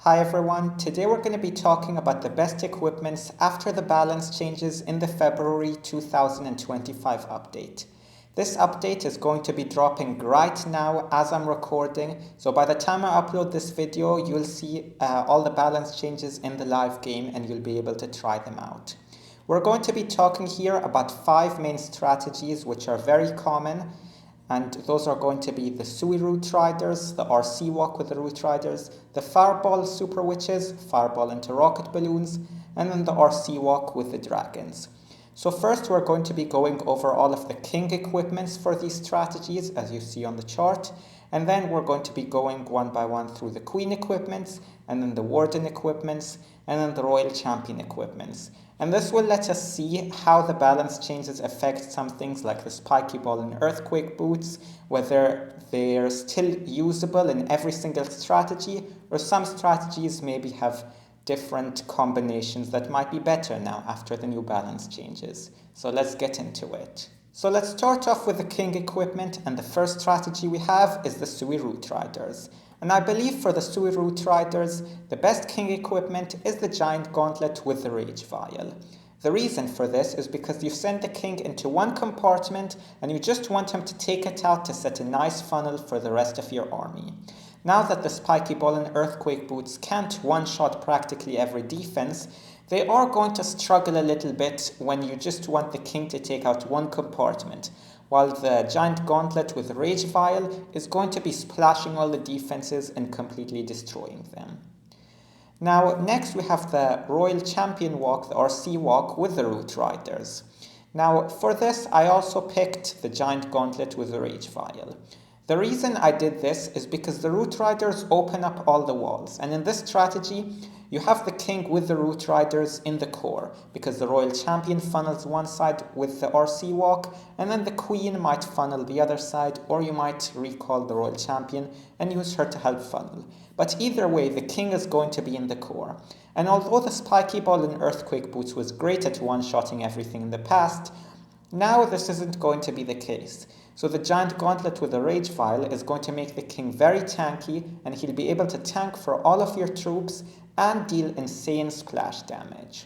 Hi everyone, today we're going to be talking about the best equipments after the balance changes in the February 2025 update. This update is going to be dropping right now as I'm recording, so by the time I upload this video you'll see all the balance changes in the live game and you'll be able to try them out. We're going to be talking here about 5 main strategies which are very common, and those are going to be the Sui Root Riders, the RC Walk with the Root Riders, the Fireball Super Witches, Fireball into Rocket Balloons, and then the RC Walk with the Dragons. So first we're going to be going over all of the King equipments for these strategies, as you see on the chart, and then we're going to be going one by one through the Queen equipments, and then the Warden equipments, and then the Royal Champion equipments. And this will let us see how the balance changes affect some things like the Spiky Ball and Earthquake Boots, whether they're still usable in every single strategy, or some strategies maybe have different combinations that might be better now after the new balance changes. So let's get into it. So let's start off with the King equipment, and the first strategy we have is the Sui Root Riders. And I believe for the Sui Root Riders, the best King equipment is the Giant Gauntlet with the Rage Vial. The reason for this is because you send the King into one compartment and you just want him to take it out to set a nice funnel for the rest of your army. Now that the Spiky Ball and Earthquake Boots can't one-shot practically every defense, they are going to struggle a little bit when you just want the King to take out one compartment, while the Giant Gauntlet with Rage Vial is going to be splashing all the defenses and completely destroying them. Now, next we have the Royal Champion Walk, the RC Walk with the Root Riders. Now, for this, I also picked the Giant Gauntlet with the Rage Vial. The reason I did this is because the Root Riders open up all the walls, and in this strategy, you have the King with the Root Riders in the core, because the Royal Champion funnels one side with the RC Walk, and then the Queen might funnel the other side, or you might recall the Royal Champion and use her to help funnel. But either way, the King is going to be in the core. And although the Spiky Ball and Earthquake Boots was great at one-shotting everything in the past, now this isn't going to be the case. So the Giant Gauntlet with the Rage Vial is going to make the King very tanky, and he'll be able to tank for all of your troops and deal insane splash damage.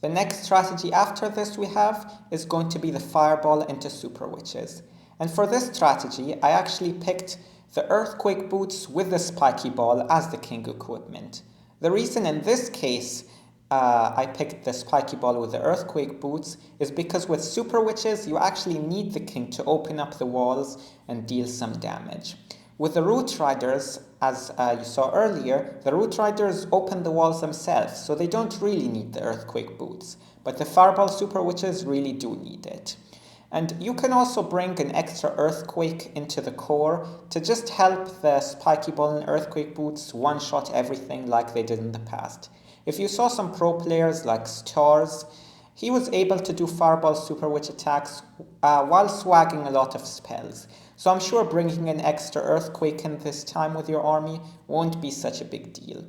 The next strategy after this we have is going to be the Fireball into Super Witches. And for this strategy, I actually picked the Earthquake Boots with the Spiky Ball as the King equipment. The reason in this case I picked the Spiky Ball with the Earthquake Boots is because with Super Witches you actually need the King to open up the walls and deal some damage. With the Root Riders, as you saw earlier, the Root Riders open the walls themselves, so they don't really need the Earthquake Boots. But the Fireball Super Witches really do need it. And you can also bring an extra Earthquake into the core to just help the Spiky Ball and Earthquake Boots one-shot everything like they did in the past. If you saw some pro players like Stars, he was able to do Fireball Super Witch attacks while swagging a lot of spells. So I'm sure bringing an extra Earthquake in this time with your army won't be such a big deal.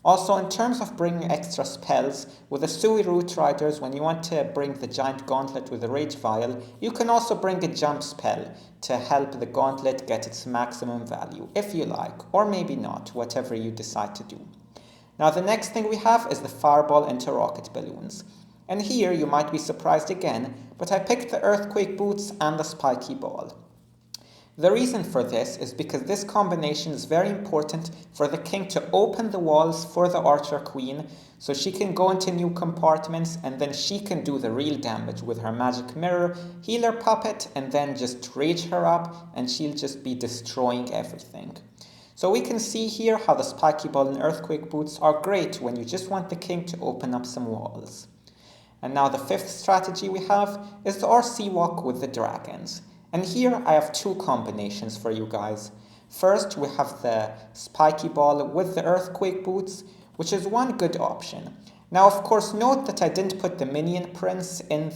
Also, in terms of bringing extra spells, with the Sui Root Riders, when you want to bring the Giant Gauntlet with the Rage Vial, you can also bring a jump spell to help the Gauntlet get its maximum value, if you like, or maybe not, whatever you decide to do. Now the next thing we have is the Fireball into Rocket Balloons. And here you might be surprised again, but I picked the Earthquake Boots and the Spiky Ball. The reason for this is because this combination is very important for the King to open the walls for the Archer Queen, so she can go into new compartments and then she can do the real damage with her Magic Mirror, Healer Puppet, and then just rage her up and she'll just be destroying everything. So we can see here how the Spiky Ball and Earthquake Boots are great when you just want the King to open up some walls. And now the fifth strategy we have is the RC Walk with the Dragons. And here I have 2 combinations for you guys. First we have the Spiky Ball with the Earthquake Boots, which is one good option. Now of course note that I didn't put the Minion Prince in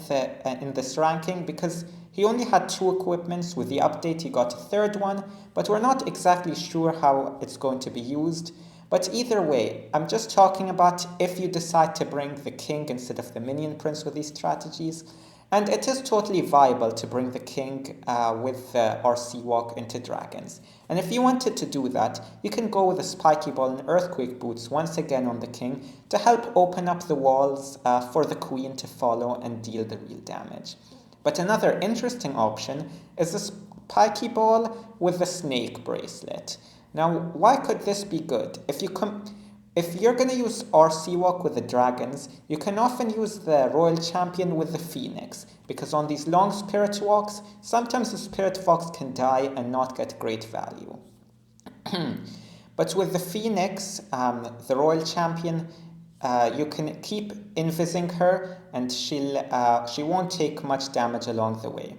this ranking because he only had 2 equipments. With the update he got a third one, but we're not exactly sure how it's going to be used. But either way, I'm just talking about if you decide to bring the King instead of the Minion Prince with these strategies. And it is totally viable to bring the king with the RC walk into dragons. And if you wanted to do that, you can go with a spiky ball and earthquake boots once again on the king to help open up the walls for the queen to follow and deal the real damage. But another interesting option is the spiky ball with the snake bracelet. Now, why could this be good? If you're going to use RC Walk with the dragons, you can often use the Royal Champion with the Phoenix, because on these long Spirit Walks, sometimes the Spirit Fox can die and not get great value. But with the Phoenix, the Royal Champion, you can keep invising her and she won't take much damage along the way.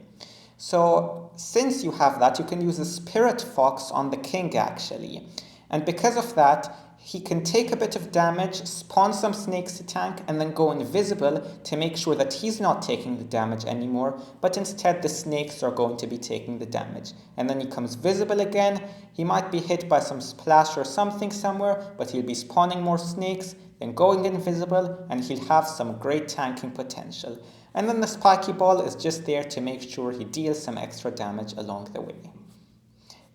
So since you have that, you can use a Spirit Fox on the king actually. And because of that, he can take a bit of damage, spawn some snakes to tank, and then go invisible to make sure that he's not taking the damage anymore, but instead the snakes are going to be taking the damage. And then he comes visible again, he might be hit by some splash or something somewhere, but he'll be spawning more snakes, then going invisible, and he'll have some great tanking potential. And then the spiky ball is just there to make sure he deals some extra damage along the way.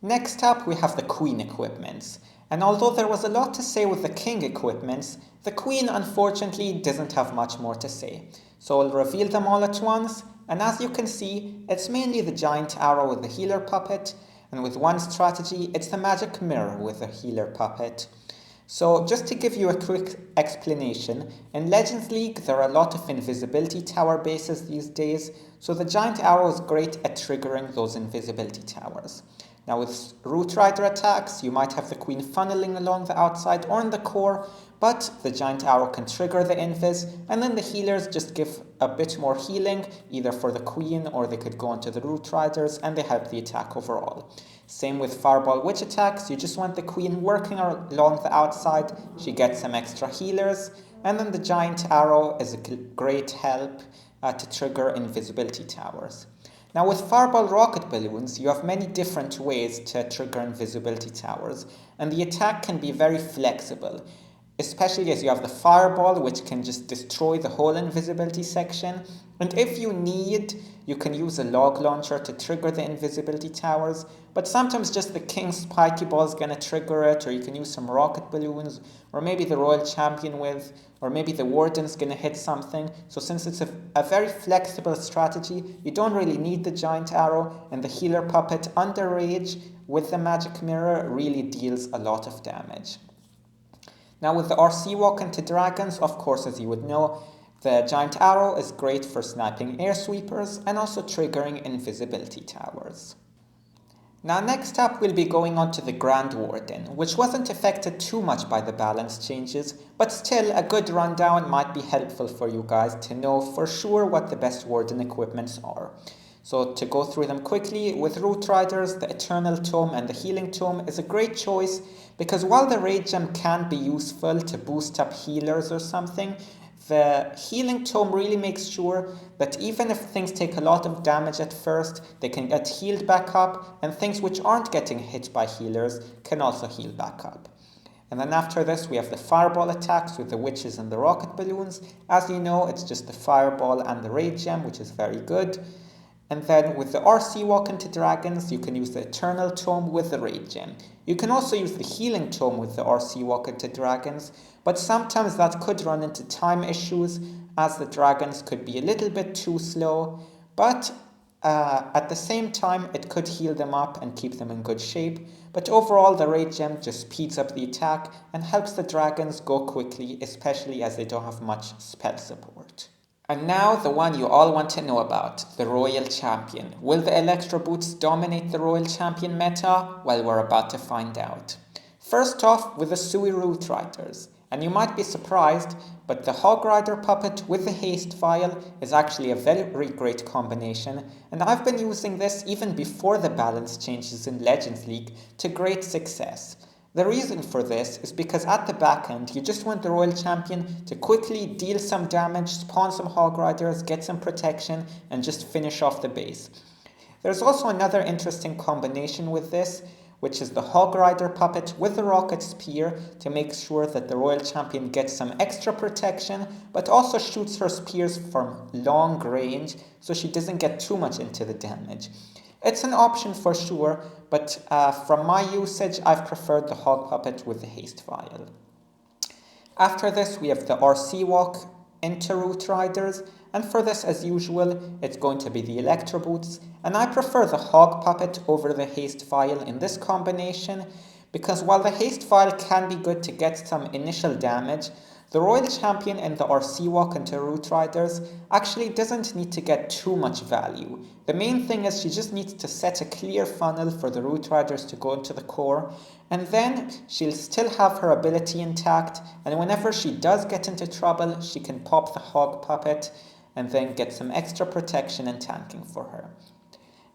Next up, we have the queen equipments. And although there was a lot to say with the king equipments, the queen unfortunately doesn't have much more to say. So I'll reveal them all at once, and as you can see, it's mainly the giant arrow with the healer puppet, and with one strategy, it's the magic mirror with the healer puppet. So just to give you a quick explanation, in Legends League there are a lot of invisibility tower bases these days, so the giant arrow is great at triggering those invisibility towers. Now with Root Rider attacks, you might have the queen funneling along the outside or in the core, but the giant arrow can trigger the invis, and then the healers just give a bit more healing, either for the queen or they could go onto the Root Riders, and they help the attack overall. Same with Fireball Witch attacks, you just want the queen working along the outside, she gets some extra healers, and then the giant arrow is a great help to trigger invisibility towers. Now with Fireball Rocket Balloons, you have many different ways to trigger invisibility towers, and the attack can be very flexible, especially as you have the Fireball, which can just destroy the whole invisibility section, and if you need, you can use a log launcher to trigger the invisibility towers, but sometimes just the King Spiky Ball is going to trigger it, or you can use some rocket balloons, or maybe the Royal Champion or maybe the Warden's going to hit something. So since it's a very flexible strategy, you don't really need the giant arrow, and the healer puppet under rage with the magic mirror really deals a lot of damage. Now with the RC Walk into dragons, of course, as you would know, the giant arrow is great for sniping air sweepers and also triggering invisibility towers. Now next up we'll be going on to the Grand Warden, which wasn't affected too much by the balance changes, but still a good rundown might be helpful for you guys to know for sure what the best Warden equipments are. So to go through them quickly, with Root Riders, the Eternal Tome and the Healing Tome is a great choice, because while the Rage Gem can be useful to boost up healers or something, the Healing Tome really makes sure that even if things take a lot of damage at first, they can get healed back up, and things which aren't getting hit by healers can also heal back up. And then after this we have the Fireball attacks with the Witches and the Rocket Balloons. As you know, it's just the Fireball and the Rage Gem, which is very good. And then with the RC Walk into Dragons, you can use the Eternal Tome with the Rage Gem. You can also use the Healing Tome with the RC Walk into Dragons, but sometimes that could run into time issues, as the dragons could be a little bit too slow, but at the same time it could heal them up and keep them in good shape. But overall the Rage Gem just speeds up the attack and helps the dragons go quickly, especially as they don't have much spell support. And now the one you all want to know about, the Royal Champion. Will the Electro Boots dominate the Royal Champion meta? Well, we're about to find out. First off, with the Sui Root Riders. And you might be surprised, but the Hog Rider puppet with the Haste Vial is actually a very great combination, and I've been using this even before the balance changes in Legends League to great success. The reason for this is because at the back end, you just want the Royal Champion to quickly deal some damage, spawn some Hog Riders, get some protection, and just finish off the base. There's also another interesting combination with this, which is the Hog Rider puppet with the rocket spear to make sure that the Royal Champion gets some extra protection, but also shoots her spears from long range so she doesn't get too much into the damage. It's an option for sure, but from my usage, I've preferred the Hog puppet with the haste vial. After this, we have the RC walk into Root Riders, and for this, as usual, it's going to be the Electro Boots, and I prefer the Hog puppet over the haste vial in this combination, because while the haste vial can be good to get some initial damage, the Royal Champion in the RC walk into Root Riders actually doesn't need to get too much value. The main thing is she just needs to set a clear funnel for the Root Riders to go into the core, and then she'll still have her ability intact, and whenever she does get into trouble, she can pop the Hog puppet and then get some extra protection and tanking for her.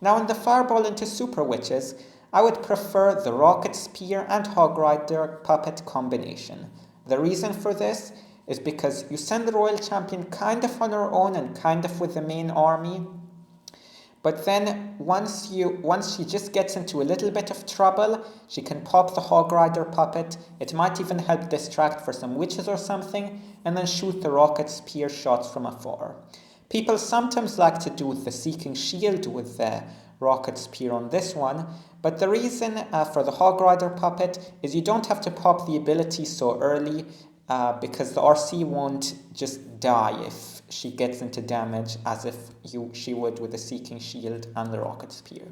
Now in the Fireball into Super Witches, I would prefer the Rocket Spear and Hog Rider puppet combination. The reason for this is because you send the Royal Champion kind of on her own and kind of with the main army, but then once she just gets into a little bit of trouble, she can pop the Hog Rider puppet. It might even help distract for some witches or something, and then shoot the rocket spear shots from afar. People sometimes like to do the Seeking Shield with the rocket spear on this one, but the reason for the Hog Rider puppet is you don't have to pop the ability so early because the RC won't just die if she gets into damage as if she would with the Seeking Shield and the rocket spear.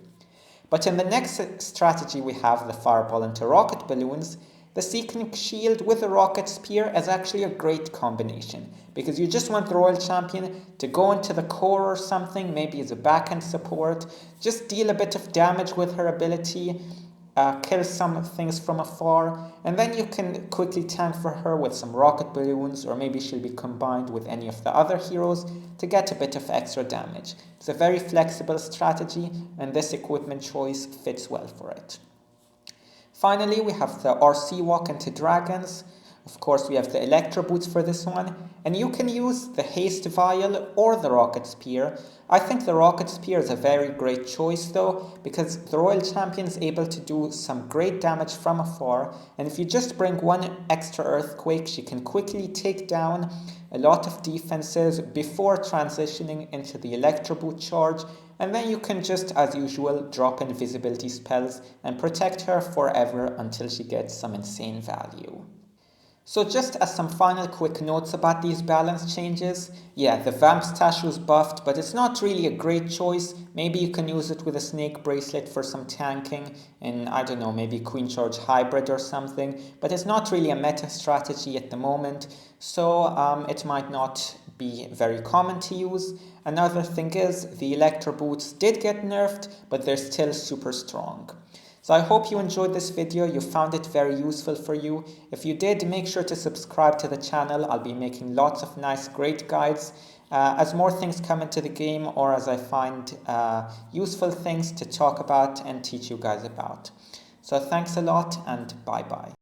But in the next strategy we have the Fireball into Rocket Balloons. The Seeking Shield with the Rocket Spear is actually a great combination because you just want the Royal Champion to go into the core or something, maybe as a backhand support, just deal a bit of damage with her ability, kill some things from afar, and then you can quickly tank for her with some rocket balloons, or maybe she'll be combined with any of the other heroes to get a bit of extra damage. It's a very flexible strategy, and this equipment choice fits well for it. Finally, we have the RC walk into Dragons. Of course, we have the Electro Boots for this one, and you can use the Haste Vial or the Rocket Spear. I think the Rocket Spear is a very great choice though, because the Royal Champion is able to do some great damage from afar, and if you just bring one extra Earthquake, she can quickly take down a lot of defenses before transitioning into the Electro Boot charge, and then you can just, as usual, drop invisibility spells and protect her forever until she gets some insane value. So just as some final quick notes about these balance changes, yeah, the Vamp Stash was buffed, but it's not really a great choice. Maybe you can use it with a Snake Bracelet for some tanking in, I don't know, maybe Queen Charge Hybrid or something, but it's not really a meta strategy at the moment, so it might not be very common to use. Another thing is, the Electro Boots did get nerfed, but they're still super strong. So I hope you enjoyed this video, you found it very useful for you. If you did, make sure to subscribe to the channel. I'll be making lots of nice, great guides as more things come into the game, or as I find useful things to talk about and teach you guys about. So thanks a lot, and bye-bye.